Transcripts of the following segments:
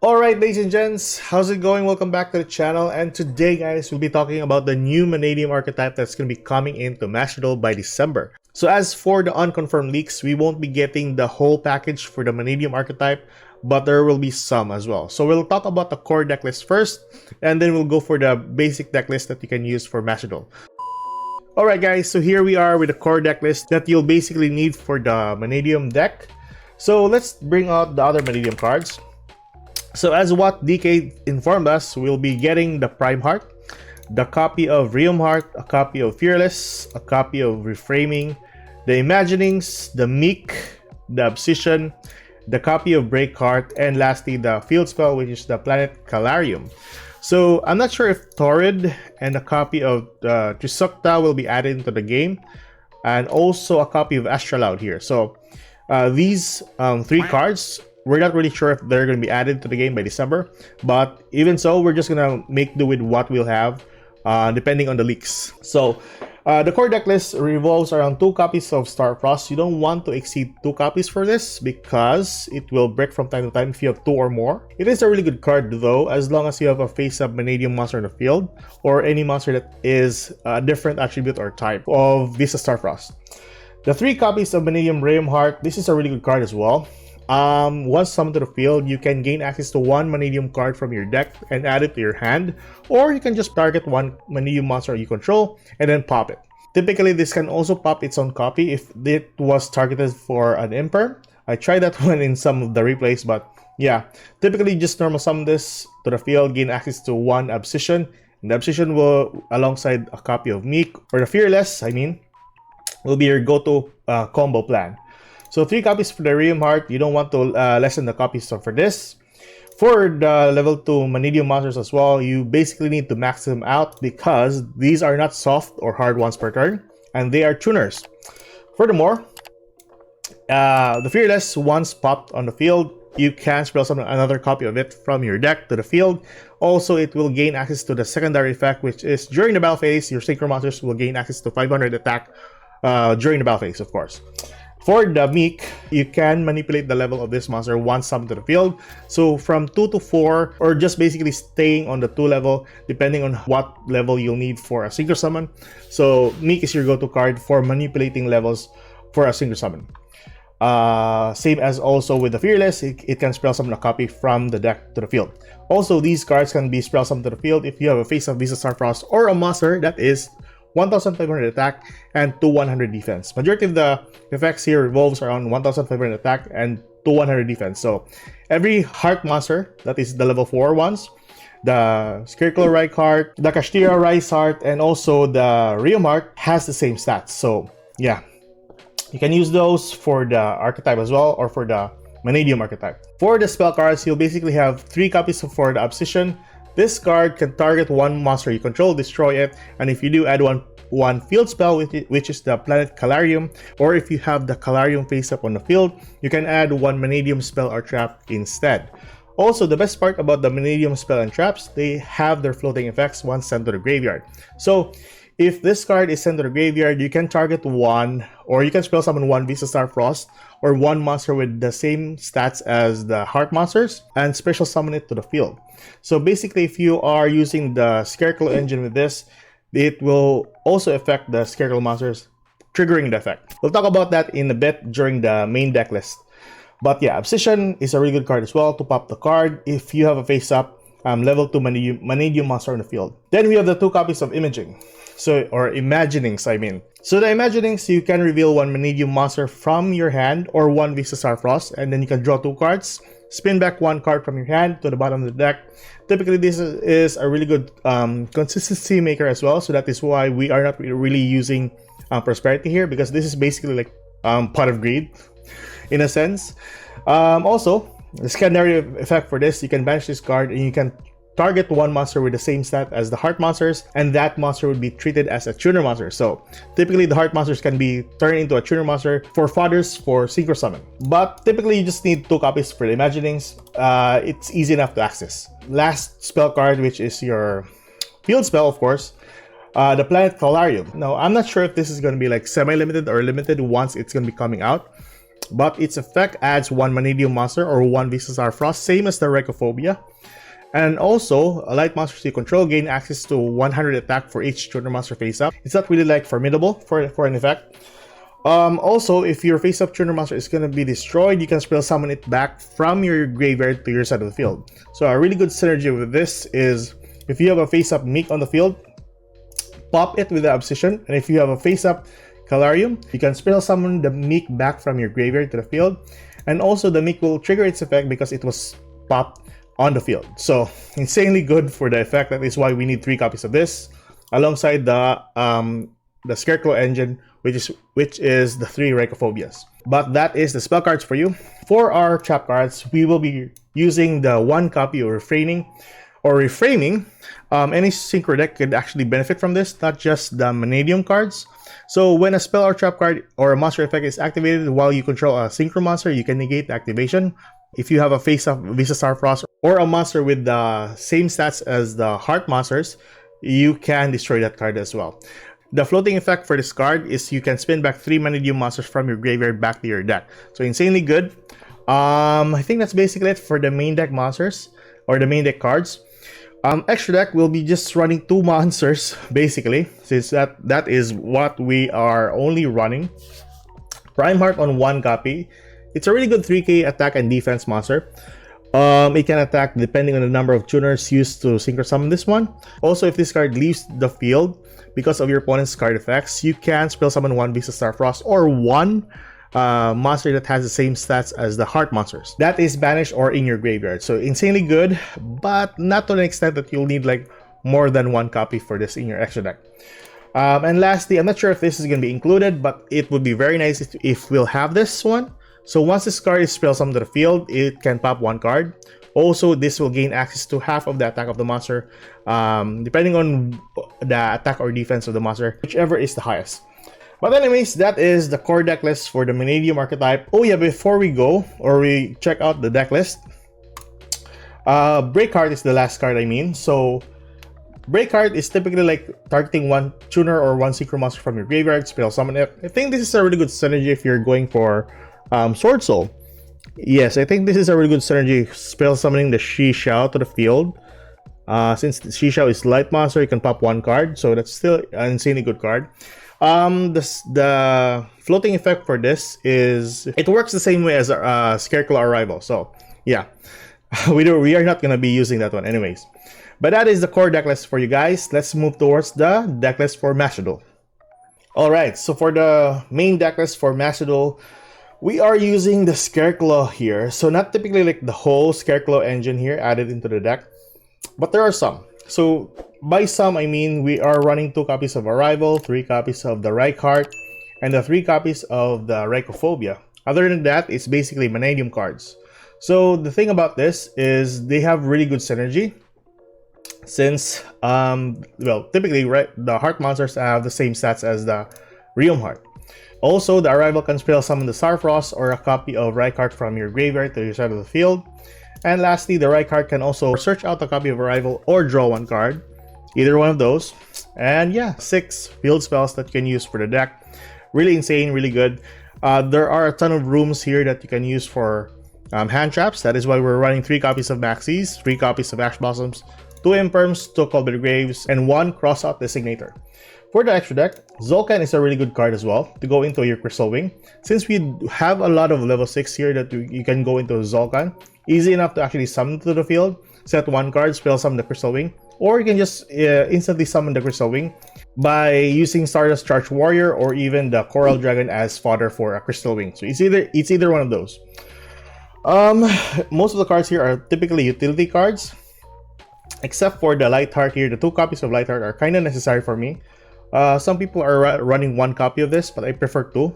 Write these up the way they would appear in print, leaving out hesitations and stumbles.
Alright, ladies and gents, how's it going? Welcome back to the channel, and today guys we'll be talking about the new Mannadium archetype that's going to be coming into Master Duel by December. So as for the unconfirmed leaks, we won't be getting the whole package for the Mannadium archetype, but there will be some as well. So we'll talk about the core deck list first, and then we'll go for the basic deck list that you can use for Master Duel. Alright guys, so here we are with the core deck list that you'll basically need for the Mannadium deck. So let's bring out the other Mannadium cards. So as what DK informed us, we'll be getting the Prime Heart, the copy of Realm Heart, a copy of Fearless, a copy of Reframing, the Imaginings, the Meek, the Obsession, the copy of Break Heart, and lastly the field spell, which is the Planet Calarium. So I'm not sure if Torrid and a copy of Trisukta will be added into the game, and also a copy of Astraloud here. So these three cards, we're not really sure if they're going to be added to the game by December, but even so, we're just going to make do with what we'll have depending on the leaks. So the core deck list revolves around 2 copies of Starfrost. You don't want to exceed 2 copies for this because it will break from time to time if you have 2 or more. It is a really good card though, as long as you have a face-up Mannadium monster in the field or any monster that is a different attribute or type of this Starfrost. The 3 copies of Mannadium Realm Heart, this is a really good card as well. Once summoned to the field, you can gain access to 1 Mannadium card from your deck and add it to your hand, or you can just target 1 Mannadium monster you control and then pop it. Typically, this can also pop its own copy if it was targeted for an Imper. I tried that one in some of the replays, but yeah, typically just normal summon this to the field, gain access to 1 Obsession, and the Obsession will, alongside a copy of Meek, or the Fearless, will be your go-to combo plan. So 3 copies for the Realm Heart. You don't want to lessen the copies for this. For the level 2 Mannadium monsters as well, you basically need to max them out because these are not soft or hard ones per turn, and they are tuners. Furthermore, the Fearless, once popped on the field, you can spell summon another copy of it from your deck to the field. Also, it will gain access to the secondary effect, which is during the battle phase, your synchro monsters will gain access to 500 attack during the battle phase, of course. For the Meek, you can manipulate the level of this monster once summoned to the field. So from 2 to 4, or just basically staying on the 2 level, depending on what level you'll need for a synchro summon. So Meek is your go-to card for manipulating levels for a synchro summon. Same as also with the Fearless, it can spell summon a copy from the deck to the field. Also, these cards can be spell summoned to the field if you have a face of Visa Starfrost or a monster that is 1,500 attack and 2,100 defense. Majority of the effects here revolves around 1,500 attack and 2,100 defense. So every heart monster, that is the level 4 ones, the Scarecrow Reich Heart, the Kashtira Rice Heart, and also the Realm Heart has the same stats. So yeah, you can use those for the archetype as well, or for the Mannadium archetype. For the spell cards, you'll basically have 3 copies for the Obsession. This card can target 1 monster you control, destroy it, and if you do, add one field spell, which is the Planet Calarium, or if you have the Calarium face up on the field, you can add 1 Mannadium spell or trap instead. Also, the best part about the Mannadium spell and traps, they have their floating effects once sent to the graveyard. So if this card is sent to the graveyard, you can target 1, or you can spell summon 1 Visa Starfrost, or 1 monster with the same stats as the heart monsters, and special summon it to the field. So basically, if you are using the Scarecrow engine with this, it will also affect the Scarecrow monsters, triggering the effect. We'll talk about that in a bit during the main deck list. But yeah, Obsession is a really good card as well to pop the card if you have a face-up level 2 Mannadium monster in the field. Then we have the 2 copies of Imaging. Or Imaginings, So the Imaginings, you can reveal 1 Mannadium monster from your hand or 1 Visa Starfrost, and then you can draw 2 cards, spin back 1 card from your hand to the bottom of the deck. Typically, this is a really good consistency maker as well, so that is why we are not really using Prosperity here, because this is basically like Pot of Greed, in a sense. Also, the secondary effect for this, you can banish this card and you can target 1 monster with the same stat as the heart monsters, and that monster would be treated as a tuner monster. So typically the heart monsters can be turned into a tuner monster for fodders for synchro summon. But typically you just need 2 copies for the Imaginings. It's easy enough to access. Last spell card, which is your field spell, of course, the Planet Calarium. Now I'm not sure if this is going to be like semi-limited or limited once it's going to be coming out. but its effect adds 1 Mannadium monster or 1 Visasar Frost, same as the Reichophobia. And also, light monsters you control gain access to 100 attack for each tuner monster face up. It's not really like formidable for an effect. Also, if your face up tuner monster is going to be destroyed, you can spell summon it back from your graveyard to your side of the field. So a really good synergy with this is if you have a face up Meek on the field, pop it with the Obsession, and if you have a face up Calarium, you can spell summon the Meek back from your graveyard to the field, and also the Meek will trigger its effect because it was popped on the field. So insanely good for the effect. That is why we need 3 copies of this alongside the Scarecrow engine, which is the 3 Reichophobias. But that is the spell cards for you. For our trap cards, we will be using the 1 copy of Refraining or Reframing. Any synchro deck could actually benefit from this, not just the Mannadium cards. So when a spell or trap card or a monster effect is activated while you control a synchro monster, you can negate the activation. If you have a face-up Visasar Frost or a monster with the same stats as the Heart monsters, you can destroy that card as well. The floating effect for this card is you can spin back 3 Mannadium monsters from your graveyard back to your deck. So insanely good. I think that's basically it for the main deck monsters or the main deck cards. Extra deck will be just running 2 monsters basically, since that is what we are only running. Prime Heart on 1 copy. It's a really good 3k attack and defense monster. It can attack depending on the number of tuners used to synchro summon this one. Also, if this card leaves the field because of your opponent's card effects, you can spell summon 1 Visasar Frost or 1 monster that has the same stats as the Heart monsters. That is banished or in your graveyard. So insanely good, but not to an extent that you'll need like more than 1 copy for this in your extra deck. And lastly, I'm not sure if this is going to be included, but it would be very nice if we'll have this one. So once this card is spell summoned to the field, it can pop 1 card. Also, this will gain access to half of the attack of the monster, depending on the attack or defense of the monster, whichever is the highest. But anyways, that is the core deck list for the Mannadium archetype. Oh yeah, before we go, or we check out the deck list, Break Card is the last card I mean. So Break Card is typically like targeting 1 tuner or 1 synchro monster from your graveyard, spell summon it. I think this is a really good synergy if you're going for Sword Soul. Yes, I think this is a really good synergy, spell summoning the Shishao to the field. Since the Shishao is light monster, you can pop 1 card, so that's still an insanely good card. The floating effect for this is it works the same way as Scarecrow Arrival. So yeah, we are not gonna be using that one anyways. But that is the core deck list for you guys. Let's move towards the deck list for Master Duel. Alright, so for the main deck list for Master Duel, we are using the Scarecrow here. So not typically like the whole Scarecrow engine here added into the deck, but there are some. So by some, I mean we are running 2 copies of Arrival, 3 copies of the Reichardt, and the 3 copies of the Reichophobia. Other than that, it's basically Mannadium cards. So the thing about this is they have really good synergy. Since, well, typically the Heart monsters have the same stats as the Realm Heart. Also, the Arrival can spell summon the Starfrost or a copy of Reichardt from your graveyard to your side of the field. And lastly, the Reichardt can also search out a copy of Arrival or draw 1 card. Either one of those. And yeah, 6 field spells that you can use for the deck. Really insane, really good. There are a ton of rooms here that you can use for hand traps. That is why we're running 3 copies of Maxis, 3 copies of Ash Blossoms, 2 Imperms, 2 Cold Graves, and 1 Crossout Designator. For the extra deck, Zolcan is a really good card as well to go into your Crystal Wing. Since we have a lot of level 6 here that you can go into Zolcan, easy enough to actually summon to the field, set 1 card, spell summon the Crystal Wing, or you can just instantly summon the Crystal Wing by using Stardust Charge Warrior or even the Coral Dragon as fodder for a Crystal Wing. So it's either one of those. Most of the cards here are typically utility cards, except for the Lightheart here. The 2 copies of Lightheart are kind of necessary for me. Some people are running 1 copy of this, but I prefer 2.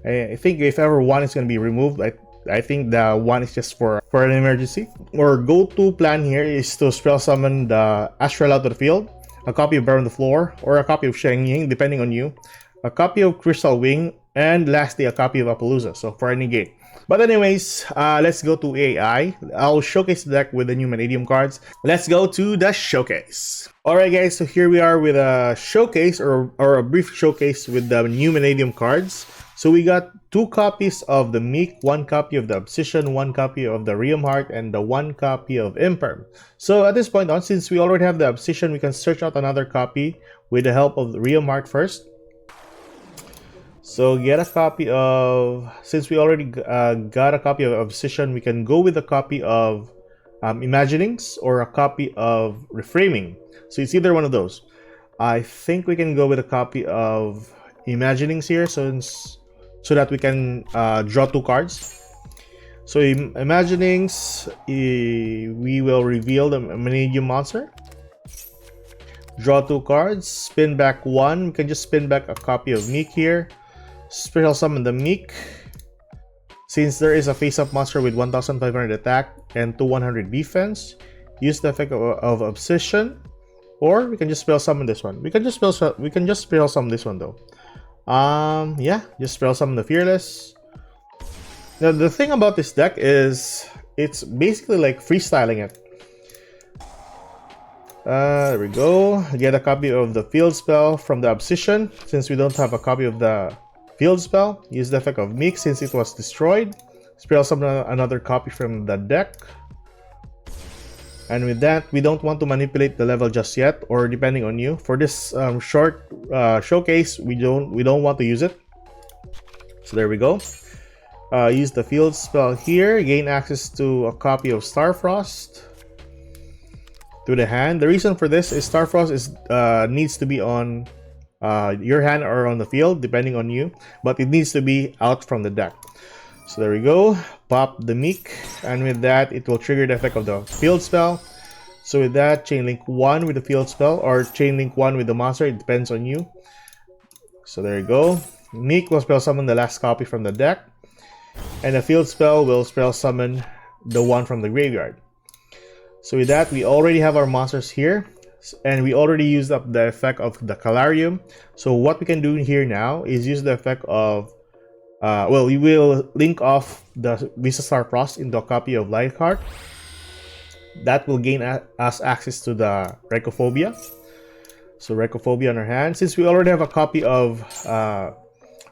I think if ever 1 is going to be removed, I think the 1 is just for an emergency. Our go-to plan here is to spell summon the Astral out to the field, a copy of Burn the Floor, or a copy of Sheng Ying, depending on you, a copy of Crystal Wing, And lastly, a copy of Appaloosa, so for a negate. But anyways, let's go to AI. I'll showcase the deck with the new Mannadium cards. Let's go to the showcase. Alright guys, so here we are with a showcase or a brief showcase with the new Mannadium cards. So we got 2 copies of the Meek, 1 copy of the Obsession, 1 copy of the Realm Heart, and the 1 copy of Imperm. So at this point on, since we already have the Obsession, we can search out another copy with the help of the Realm Heart first. So get a copy of, since we already got a copy of Obsession, we can go with a copy of Imaginings or a copy of Reframing. So it's either one of those. I think we can go with a copy of Imaginings here, so that we can draw 2 cards. So Imaginings, we will reveal the Mannadium monster. Draw 2 cards, spin back 1. We can just spin back a copy of Meek here. Special summon the Meek. Since there is a face-up monster with 1500 attack and 100 defense, use the effect of Obsession, or we can just spell summon this one. We can just spell summon this one though. Yeah, just spell summon the Fearless. Now the thing about this deck is it's basically like freestyling it. There we go. Get a copy of the field spell from the Obsession. Since we don't have a copy of the field spell, use the effect of Meek since it was destroyed. Spell summon another copy from the deck. And with that, we don't want to manipulate the level just yet, or depending on you. For this short showcase, we don't want to use it. So there we go. Use the field spell here. Gain access to a copy of Starfrost to the hand. The reason for this is Starfrost needs to be on your hand or on the field, depending on you, but it needs to be out from the deck. So there we go. Pop the Meek, and with that, it will trigger the effect of the field spell. So with that, chain link 1 with the field spell, or chain link 1 with the monster, it depends on you. So there you go. Meek will spell summon the last copy from the deck, and the field spell will spell summon the one from the graveyard. So with that, we already have our monsters here, and we already used up the effect of the Calarium. So what we can do here now is use the effect of well, we will link off the Visa Starfrost into a copy of Lightheart. That will gain us access to the Reichophobia. So Reichophobia on our hand. Since we already have a copy of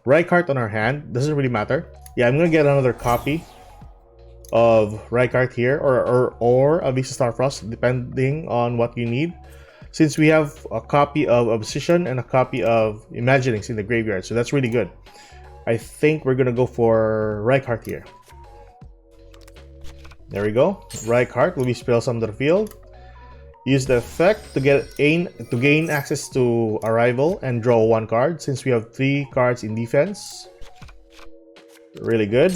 Reichart on our hand, doesn't really matter. Yeah, I'm gonna get another copy of Reichart here, or a Visa Starfrost, depending on what you need. Since we have a copy of Obsession and a copy of Imaginings in the graveyard, so that's really good. I think we're gonna go for Reichart here. There we go. Reichart will be spell summoned to the field. Use the effect to gain access to Arrival and draw 1 card, since we have 3 cards in defense. Really good.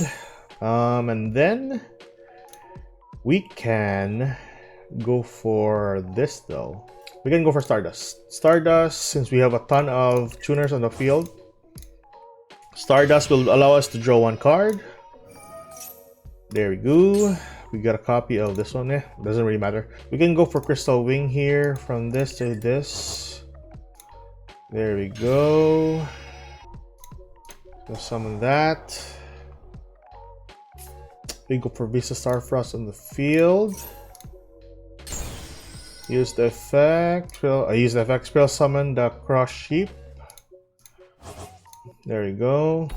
And then we can go for this though. We can go for Stardust. Stardust, since we have a ton of tuners on the field. Stardust will allow us to draw 1 card. There we go. We got a copy of this one. Yeah, doesn't really matter. We can go for Crystal Wing here from this to this. There we go. Go summon that. We go for Visa Starfrost on the field. Use the effect. Use the effect. Spell summon the Cross Sheep. There we go.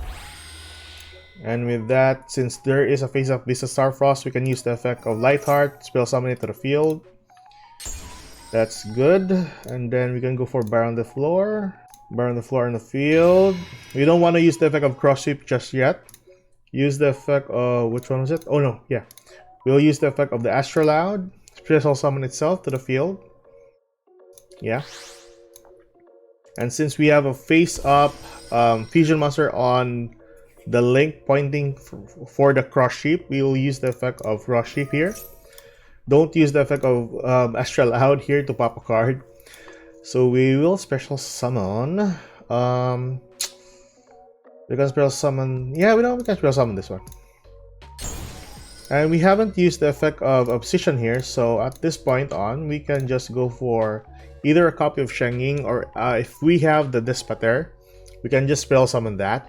And with that, since there is a face-up Visa Starfrost, we can use the effect of Lightheart, spell summon it to the field. That's good. And then we can go for Bar on the Floor. Bar on the Floor in the field. We don't want to use the effect of Cross Sheep just yet. Use the effect of, which one was it? Oh no, yeah. We'll use the effect of the Astrolaud. Special summon itself to the field. Yeah. And since we have a face-up Fusion Monster on the link pointing for the Cross Sheep, we will use the effect of Cross Sheep here. Don't use the effect of Astrolaud here to pop a card. So we will special summon. We can special summon. Yeah, we can special summon this one. And we haven't used the effect of Obsession here, so at this point on, we can just go for either a copy of Sheng Ying, or if we have the Despater, we can just spell summon that.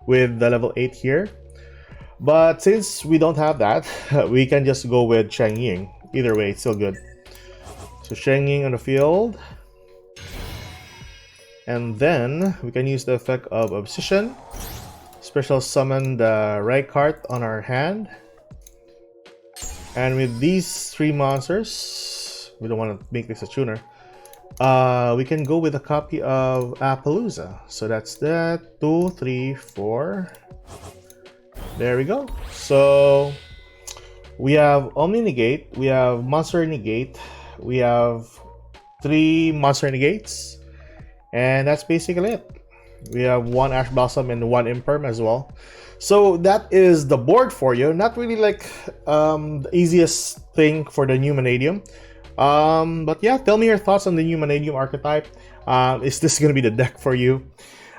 with the level 8 here. But since we don't have that, we can just go with Shang Ying. Either way, it's still good. So Shang Ying on the field. And then we can use the effect of Obsession. Special summon the Rykart on our hand. And with these 3 monsters, we don't want to make this a tuner. We can go with a copy of Appaloosa. So that's that. 2, 3, 4. There we go. So we have Omni Negate, we have Monster Negate, we have 3 Monster Negates, and that's basically it. We have 1 Ash Blossom and 1 Imperm as well. So that is the board for you. Not really like the easiest thing for the new Mannadium. But yeah, tell me your thoughts on the new Mannadium archetype. Is this going to be the deck for you?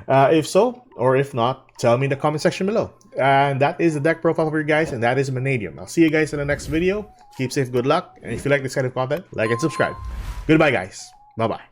If so, or if not, tell me in the comment section below. And that is the deck profile for you guys, and that is Mannadium. I'll see you guys in the next video. Keep safe, good luck, and if you like this kind of content, like and subscribe. Goodbye, guys. Bye-bye.